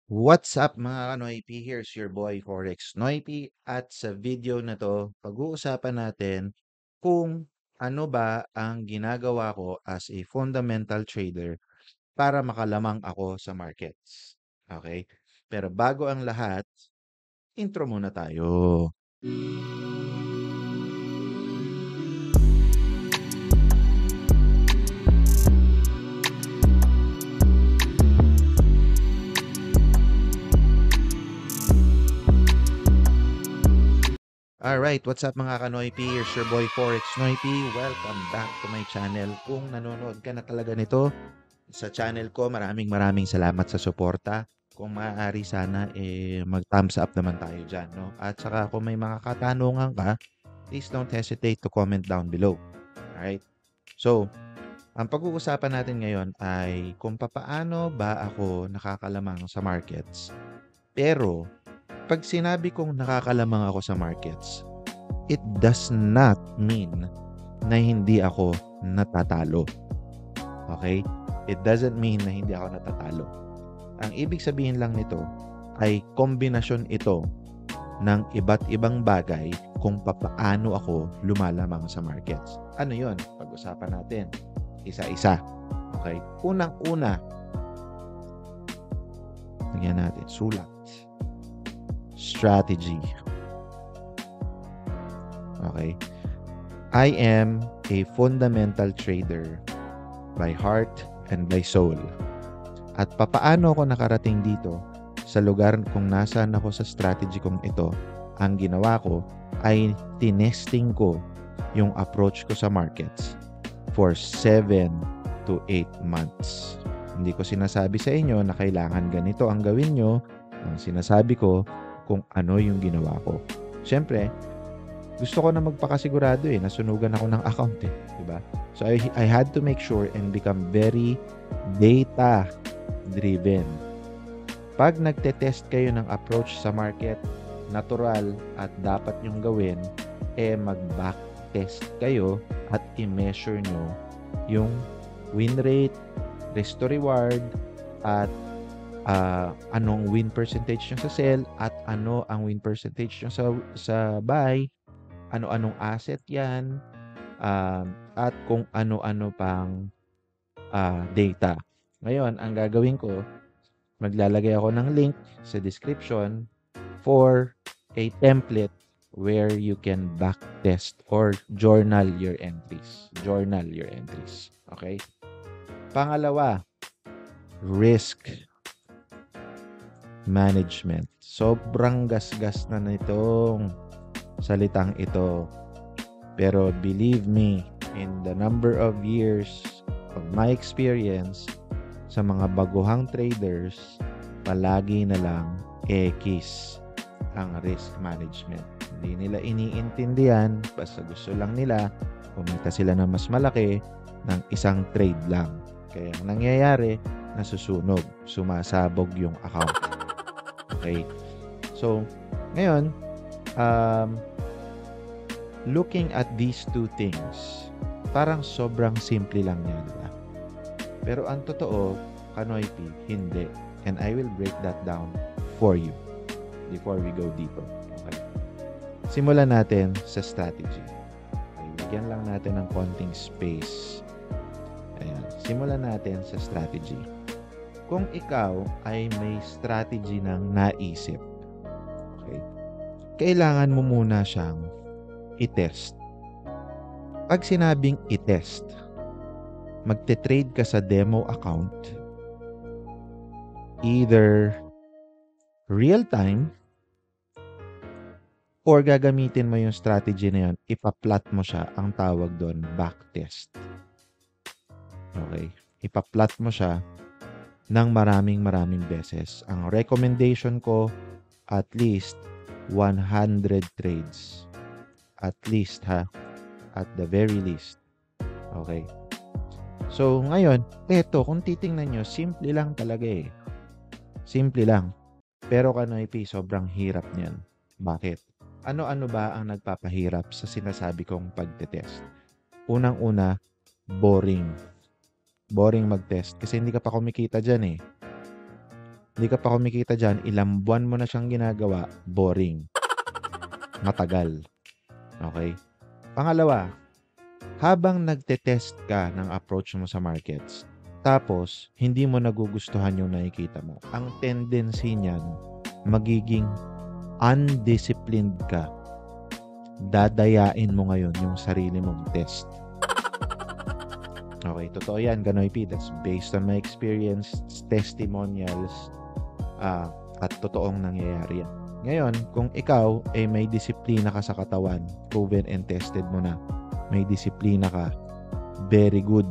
What's up mga Kanoypi? Here's your boy Forex Noypi at sa video na to, pag-uusapan natin kung ano ba ang ginagawa ko as a fundamental trader para makalamang ako sa markets. Okay? Pero bago ang lahat, intro muna tayo. Alright, what's up mga Kanoypi? Here's your boy Forex Noypi. Welcome back to my channel. Kung nanonood ka na talaga nito, sa channel ko, maraming salamat sa suporta. Kung maaari sana, mag-thumbs up naman tayo dyan, no? At saka kung may mga katanungan ka, please don't hesitate to comment down below. Alright? So, ang pag-uusapan natin ngayon ay kung papaano ba ako nakakalamang sa markets. Pero, pag sinabi kong nakakalamang ako sa markets, it does not mean na hindi ako natatalo. Okay? It doesn't mean na hindi ako natatalo. Ang ibig sabihin lang nito ay kombinasyon ito ng iba't ibang bagay kung papaano ako lumalamang sa markets. Ano yon? Pag-usapan natin. Isa-isa. Okay? Unang-una, lagyan natin sulat. Strategy. Okay? I am a fundamental trader by heart and by soul. At papaano ako nakarating dito sa lugar kung nasaan ako sa strategy kong ito, ang ginawa ko ay tinesting ko yung approach ko sa markets for 7 to 8 months. Hindi ko sinasabi sa inyo na kailangan ganito ang gawin nyo. Ang sinasabi ko kung ano yung ginawa ko. Siyempre, gusto ko na magpakasigurado nasunugan ako ng account diba? So I had to make sure and become very data driven. Pag nagte-test kayo ng approach sa market, natural at dapat nyong gawin mag-back test kayo at i-measure nyo yung win rate, risk to reward, at anong win percentage nyo sa sell at ano ang win percentage nyo sa buy, ano-anong asset yan, at kung ano-ano pang data. Ngayon, ang gagawin ko, maglalagay ako ng link sa description for a template where you can backtest or journal your entries. Journal your entries. Okay? Pangalawa, risk management. Sobrang gasgas na nitong salitang ito. Pero believe me, in the number of years of my experience sa mga baguhang traders, palagi na lang X ang risk management. Hindi nila iniintindihan, basta gusto lang nila kumita sila ng mas malaki ng isang trade lang. Kaya ang nangyayari, nasusunog, sumasabog yung account. Okay. So, ngayon, looking at these two things, parang sobrang simple lang yan, diba? Pero ang totoo, Kanoypi, hindi. And I will break that down for you before we go deeper. Okay. Simulan natin sa strategy. Okay, bigyan lang natin ng konting space. Ayan. Simulan natin sa strategy. Kung ikaw ay may strategy ng naisip, okay, kailangan mo muna siyang i-test. Pag sinabing i-test, magte-trade ka sa demo account, either real time or gagamitin mo yung strategy na yun, ipa-plot mo siya, ang tawag doon, backtest. Okay? Ipa-plot mo siya ng maraming beses. Ang recommendation ko, at least 100 trades. At least at the very least. Okay. So, ngayon, kung titingnan nyo, simple lang talaga Simple lang. Pero Kanoypi, sobrang hirap niyan. Bakit? Ano-ano ba ang nagpapahirap sa sinasabi kong pagtetest? Unang-una, boring. Boring mag-test kasi hindi ka pa kumikita dyan Hindi ka pa kumikita dyan, ilang buwan mo na siyang ginagawa, boring. Matagal. Okay? Pangalawa, habang nagte-test ka ng approach mo sa markets, tapos hindi mo nagugustuhan yung nakikita mo, ang tendency niyan, magiging undisciplined ka. Dadayain mo ngayon yung sarili mong test. Okay, totoo yan, Ganoy P. That's based on my experience, testimonials, at totoong nangyayari yan. Ngayon, kung ikaw ay may disiplina ka sa katawan, proven and tested mo na, may disiplina ka, very good.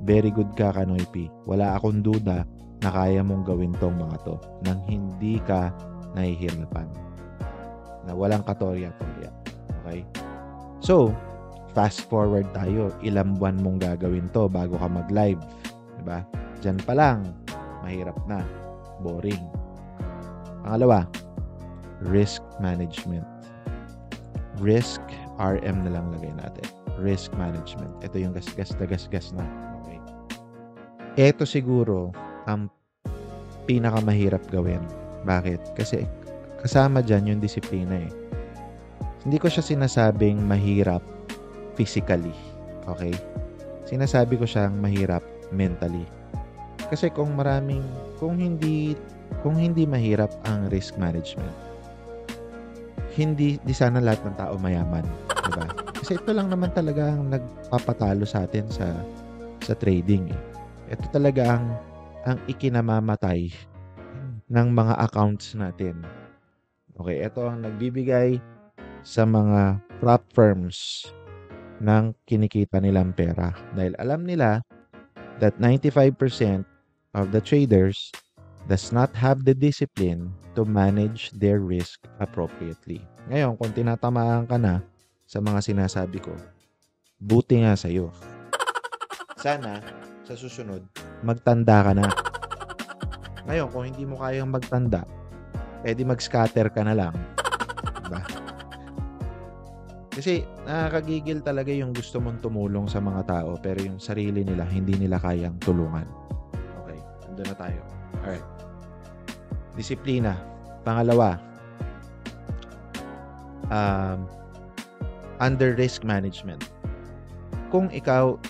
Very good ka, Kanoy P. Wala akong duda na kaya mong gawin tong mga to nang hindi ka nahihirapan. Na walang katorya-torya. Okay? So, fast forward tayo. Ilang buwan mong gagawin to bago ka mag-live. Diba? Diyan pa lang, mahirap na. Boring. Pangalawa, risk management. Risk, RM na lang lagay natin. Risk management. Ito yung gasgas na. Okay. Ito siguro ang pinakamahirap gawin. Bakit? Kasi kasama dyan yung disiplina eh. Hindi ko siya sinasabing mahirap physically. Okay? Sinasabi ko siyang mahirap mentally. Kasi kung hindi mahirap ang risk management, di sana lahat ng tao mayaman, diba? Kasi ito lang naman talaga ang nagpapatalo sa atin sa trading eh. Ito talaga ang ikinamamatay ng mga accounts natin. Okay, ito ang nagbibigay sa mga prop firms ng kinikita nilang pera. Dahil alam nila that 95% of the traders does not have the discipline to manage their risk appropriately. Ngayon, kung tinatamaan ka na sa mga sinasabi ko, buti nga sa'yo. Sana, sa susunod, magtanda ka na. Ngayon, kung hindi mo kayang magtanda, edi mag-scatter ka na lang. Diba? Kasi nakakagigil talaga yung gusto mong tumulong sa mga tao pero yung sarili nila, hindi nila kayang tulungan. Okay, nandun na tayo. Alright. Disiplina. Pangalawa, under risk management. Kung ikaw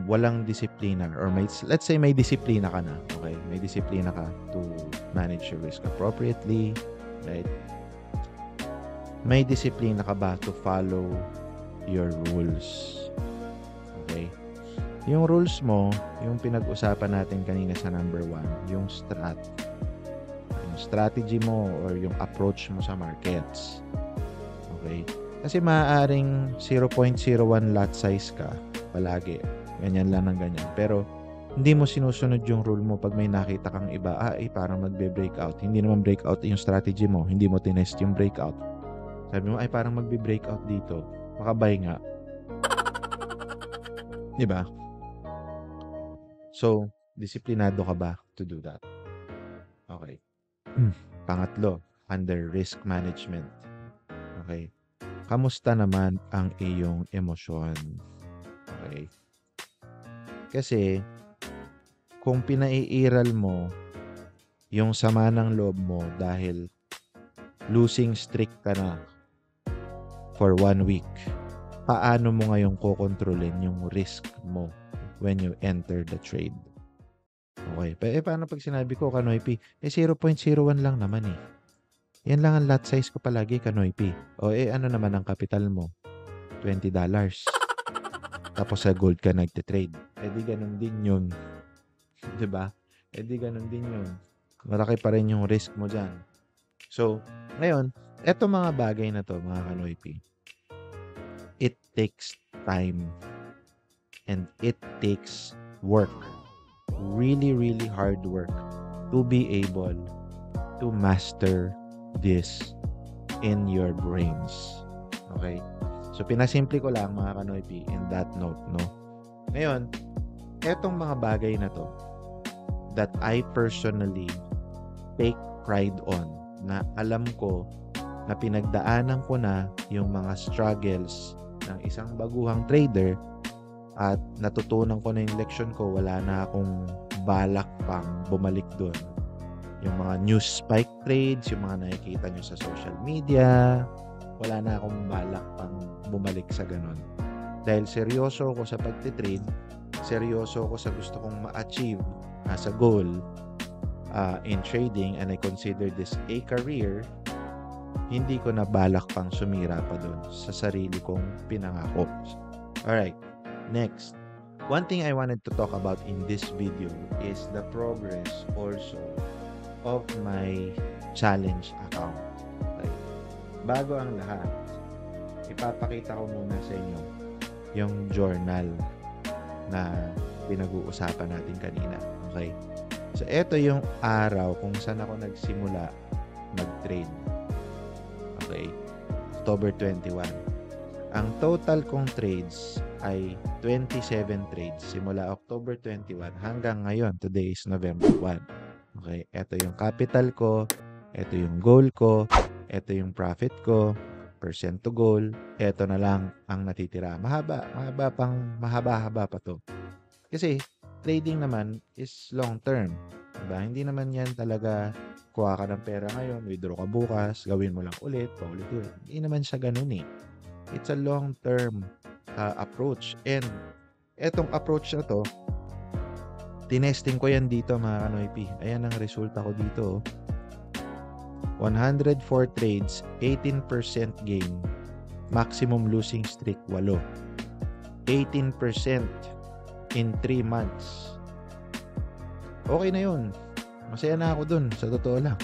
walang disiplina or let's say may disiplina ka na, okay? May disiplina ka to manage your risk appropriately, right? May disiplina ka ba to follow your rules? Okay? Yung rules mo, yung pinag-usapan natin kanina sa number 1, yung strategy mo or yung approach mo sa markets. Okay? Kasi maaaring 0.01 lot size ka palagi. Ganyan lang ng ganyan. Pero hindi mo sinusunod yung rule mo pag may nakita kang iba, parang magbe-breakout. Hindi naman breakout yung strategy mo. Hindi mo tinest yung breakout. Sabi mo, parang magbe-breakout dito. Makabay nga. Diba? So, disiplinado ka ba to do that? Okay. Pangatlo, under risk management. Okay. Kamusta naman ang iyong emosyon? Okay. Kasi, kung pinaiiral mo yung sama ng loob mo dahil losing streak ka na for 1 week, paano mo ngayon kokontrolin yung risk mo when you enter the trade? Okay. Paano pag sinabi ko, Kanoy P, 0.01 lang naman eh. Yan lang ang lot size ko palagi, Kanoy P. O ano naman ang capital mo? $20. Tapos sa gold ka nagte-trade. Di ganun din yun. Diba? Di ganun din yun. Malaki pa rin yung risk mo dyan. So, ngayon, eto mga bagay na to, mga Kanoy P, it takes time and it takes work. Really, really hard work to be able to master this in your brains. Okay? So, pinasimple ko lang, mga Kanoy P, in that note, no? Ngayon, etong mga bagay na to that I personally take pride on, na alam ko na pinagdaanan ko na yung mga struggles ng isang baguhang trader at natutunan ko na yung leksyon ko, wala na akong balak pang bumalik doon. Yung mga news spike trades, yung mga nakikita nyo sa social media, wala na akong balak pang bumalik sa ganun. Dahil seryoso ako sa pagtitrade, seryoso ako sa gusto kong ma-achieve as a goal in trading, and I consider this a career, hindi ko na balak pang sumira pa dun sa sarili kong pinangako. Alright, next. One thing I wanted to talk about in this video is the progress also of my challenge account. Okay. Bago ang lahat, ipapakita ko muna sa inyo yung journal na pinag-uusapan natin kanina. Okay. So, ito yung araw kung saan ako nagsimula mag-trade. Okay. October 21. Ang total kong trades ay 27 trades simula October 21 hanggang ngayon. Today is November 1. Okay, ito yung capital ko, ito yung goal ko, ito yung profit ko, percent to goal, ito na lang ang natitira. Mahaba pa to. Kasi trading naman is long term. Diba? Hindi naman yan talaga kuha ka ng pera ngayon, withdraw ka bukas, gawin mo lang ulit, paulit-ulit. Hindi naman siya ganun eh. It's a long-term approach. And etong approach na to, tinesting ko yan dito mga kanoypi. Ayan ang resulta ko dito. 104 trades, 18% gain, maximum losing streak 8. 18% in 3 months. Okay na yun. Masaya na ako dun, sa totoo lang.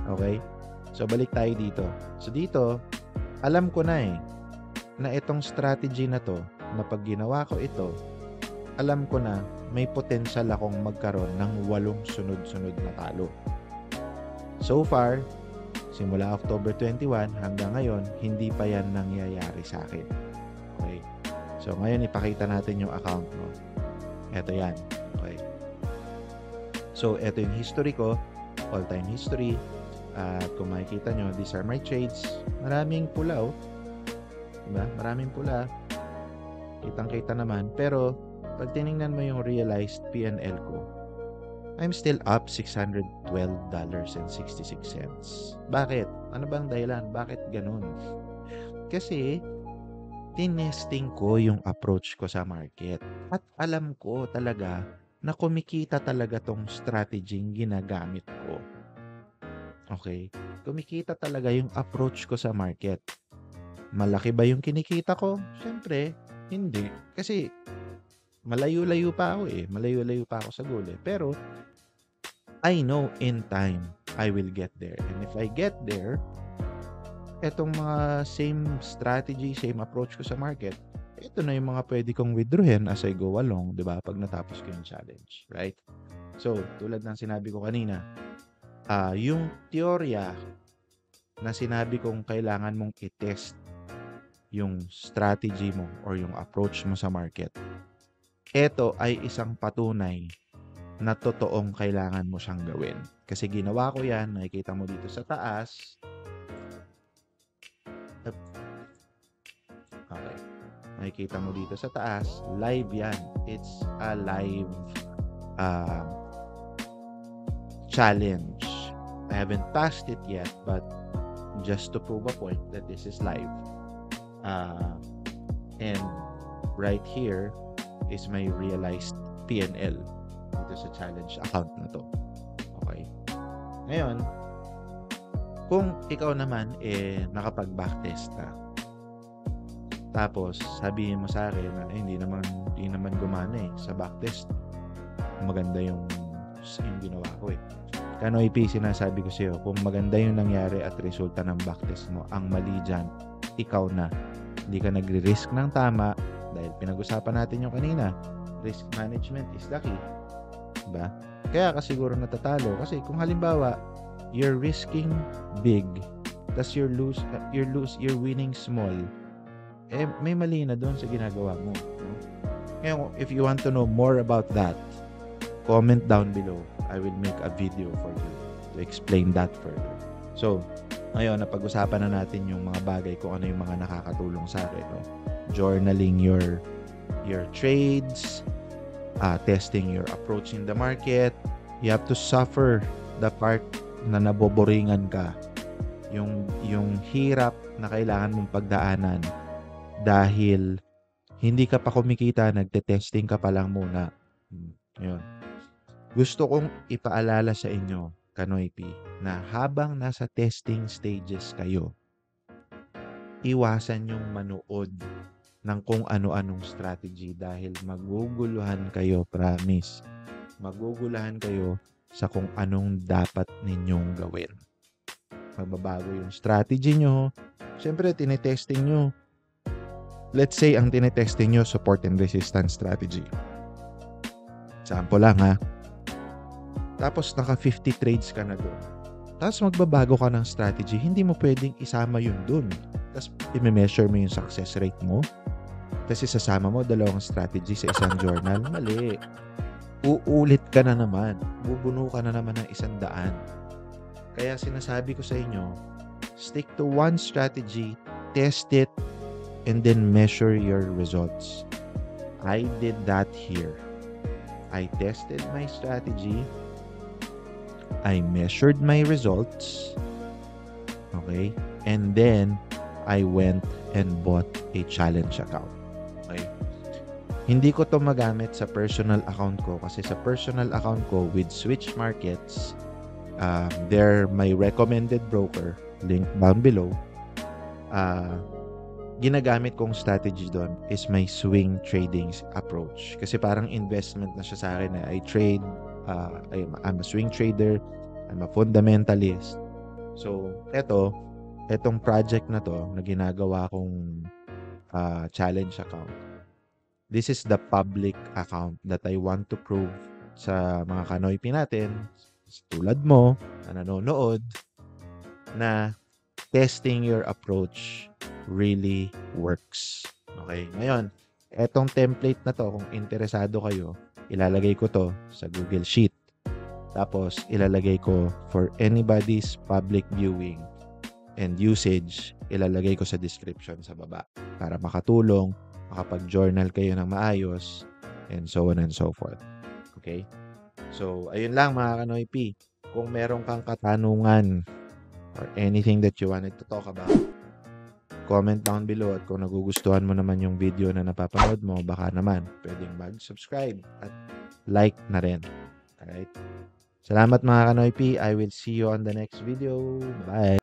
Okay? So, balik tayo dito. So, dito, alam ko na na itong strategy na to, na pag ginawa ko ito, alam ko na may potential akong magkaroon ng 8 sunod-sunod na talo. So far, simula October 21 hanggang ngayon, hindi pa yan nangyayari sa akin. Okay? So, ngayon ipakita natin yung account mo. Ito yan. Okay? So, ito yung history ko, all-time history. At kung makikita nyo, these are my trades. Maraming pula, oh. Diba? Maraming pula. Kitang-kita naman. Pero, pag tinignan mo yung realized P&L ko, I'm still up $612.66. Bakit? Ano bang dahilan? Bakit ganun? Kasi, tinesting ko yung approach ko sa market. At alam ko talaga na kumikita talaga tong strategy ginagamit ko. Okay? Kumikita talaga yung approach ko sa market. Malaki ba yung kinikita ko? Siyempre, hindi. Kasi, malayo-layo pa ako Malayo-layo pa ako sa goal Pero, I know in time, I will get there. And if I get there, etong mga same strategy, same approach ko sa market, ito na yung mga pwede kong withdrawin as I go along, di ba? Pag natapos ko yung challenge, right? So, tulad ng sinabi ko kanina, yung teorya na sinabi kong kailangan mong i-test yung strategy mo or yung approach mo sa market, ito ay isang patunay na totoong kailangan mo siyang gawin. Kasi ginawa ko yan, nakikita mo dito sa taas. Okay. Nakikita mo dito sa taas, live yan. It's a live challenge. I haven't passed it yet, but just to prove a point that this is live. And right here is my realized P&L dito sa challenge account na to. Okay. Ngayon, kung ikaw naman nakapag-backtest na, tapos sabihin mo sa akin na hindi naman gumana sa backtest, maganda yung ginawa ko Kanoypi, sinasabi ko sa'yo, kung maganda yung nangyari at resulta ng backtest mo, ang mali dyan, ikaw na. Hindi ka nagre-risk ng tama dahil pinag-usapan natin yung kanina. Risk management is the key. Diba? Kaya ka siguro natatalo. Kasi kung halimbawa, you're risking big, tas you're winning small, may mali na doon sa ginagawa mo. Kaya if you want to know more about that, comment down below. I will make a video for you to explain that further. So, ngayon, napag-usapan na natin yung mga bagay kung ano yung mga nakakatulong sa akin. Journaling your trades, testing your approach in the market. You have to suffer the part na naboboringan ka, yung hirap na kailangan mong pagdaanan dahil hindi ka pa kumikita, nagte-testing ka pa lang muna. Yun. Gusto kong ipaalala sa inyo, Kanoy P, na habang nasa testing stages kayo, iwasan yung manood ng kung ano-anong strategy dahil maguguluhan kayo, promise. Maguguluhan kayo sa kung anong dapat ninyong gawin. Magbabago yung strategy nyo. Siyempre, tinetesting nyo. Let's say, ang tinetesting nyo, support and resistance strategy. Sample lang ha. Tapos, naka 50 trades ka na doon. Tapos, magbabago ka ng strategy. Hindi mo pwedeng isama yun doon. Tapos, i-measure mo yung success rate mo. Kasi sasama mo dalawang strategy sa isang journal. Mali. Uulit ka na naman. Bubuno ka na naman ng 100. Kaya sinasabi ko sa inyo, stick to one strategy, test it, and then measure your results. I did that here. I tested my strategy. I measured my results. Okay? And then, I went and bought a challenge account. Okay? Hindi ko to magamit sa personal account ko kasi sa personal account ko with Switch Markets, they're my recommended broker, link down below. Ginagamit kong strategy doon is my swing trading approach. Kasi parang investment na siya sa akin. I trade, I'm a swing trader, I'm a fundamentalist. So, etong project na to na ginagawa kong challenge account, this is the public account that I want to prove sa mga Kanoy P natin, tulad mo, na nanonood, na testing your approach really works. Okay? Ngayon, etong template na to, kung interesado kayo, ilalagay ko to sa Google Sheet. Tapos, ilalagay ko for anybody's public viewing and usage, ilalagay ko sa description sa baba para makatulong, makapag-journal kayo ng maayos, and so on and so forth. Okay? So, ayun lang mga Kanoy P. Kung meron kang katanungan or anything that you wanted to talk about, comment down below. At kung nagugustuhan mo naman yung video na napapanood mo, baka naman pwedeng mag-subscribe at like na rin. Alright? Salamat mga Kanoy P. I will see you on the next video. Bye!